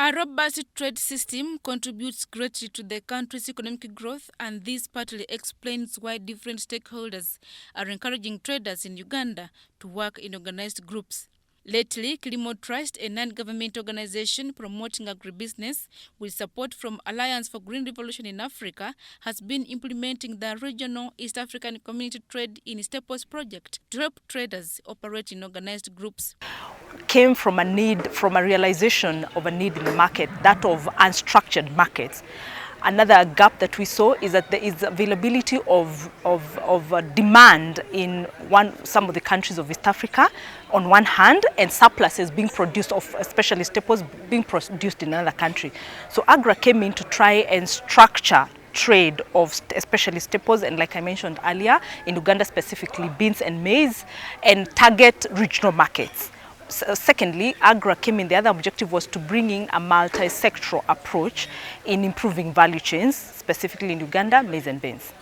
A robust trade system contributes greatly to the country's economic growth, and this partly explains why different stakeholders are encouraging traders in Uganda to work in organized groups. Lately, Kilimo Trust, a non-government organization promoting agribusiness with support from Alliance for Green Revolution in Africa, has been implementing the regional East African Community Trade in Staples project to help traders operate in organized groups. Came from a need, from a realization of a need in the market, that of unstructured markets. Another gap that we saw is that there is availability of demand in some of the countries of East Africa on one hand, and surpluses being produced, of especially staples being produced in another country. So AGRA came in to try and structure trade of especially staples, and like I mentioned earlier, in Uganda specifically beans and maize, and target regional markets. Secondly, AGRA came in, the other objective was to bring in a multi-sectoral approach in improving value chains, specifically in Uganda, maize and beans.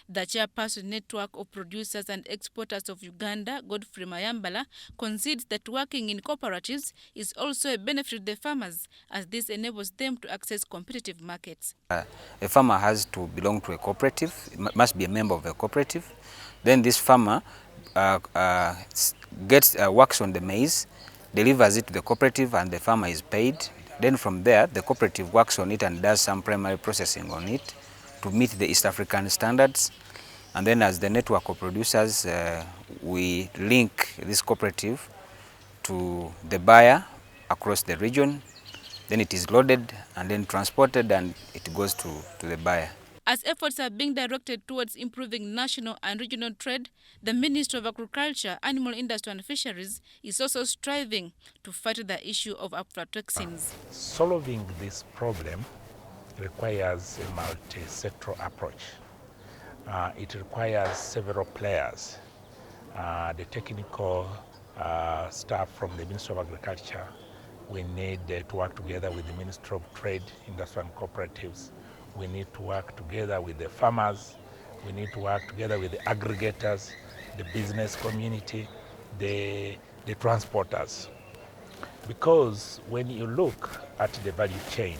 The chairperson network of producers and exporters of Uganda, Godfrey Mayambala, concedes that working in cooperatives is also a benefit to the farmers, as this enables them to access competitive markets. A farmer has to belong to a cooperative, must be a member of a cooperative. Then this farmer works on the maize, delivers it to the cooperative, and the farmer is paid. Then from there, the cooperative works on it and does some primary processing on it to meet the East African standards. And then as the network of producers, we link this cooperative to the buyer across the region. Then it is loaded and then transported, and it goes to the buyer. As efforts are being directed towards improving national and regional trade, the Ministry of Agriculture, Animal Industry and Fisheries is also striving to fight the issue of aflatoxins. Solving this problem requires a multi-sectoral approach. It requires several players. The technical staff from the Ministry of Agriculture, we need to work together with the Ministry of Trade, Industry and Cooperatives. We need to work together with the farmers. We need to work together with the aggregators, the business community, the transporters. Because when you look at the value chain,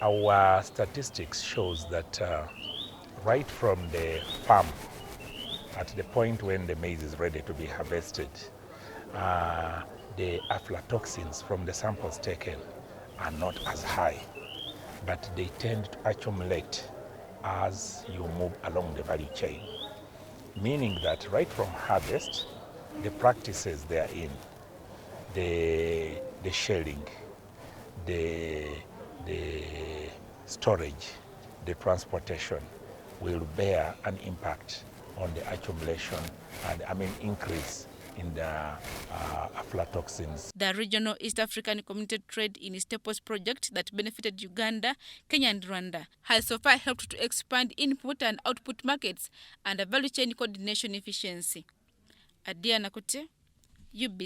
our statistics shows that right from the farm, at the point when the maize is ready to be harvested, the aflatoxins from the samples taken are not as high, but they tend to accumulate as you move along the value chain. Meaning that right from harvest, the practices therein, the shelling, the storage, the transportation will bear an impact on the accumulation and increase in the aflatoxins. The regional East African Community Trade in Staples project that benefited Uganda, Kenya and Rwanda has so far helped to expand input and output markets and a value chain coordination efficiency. Adia Nakute, UBC.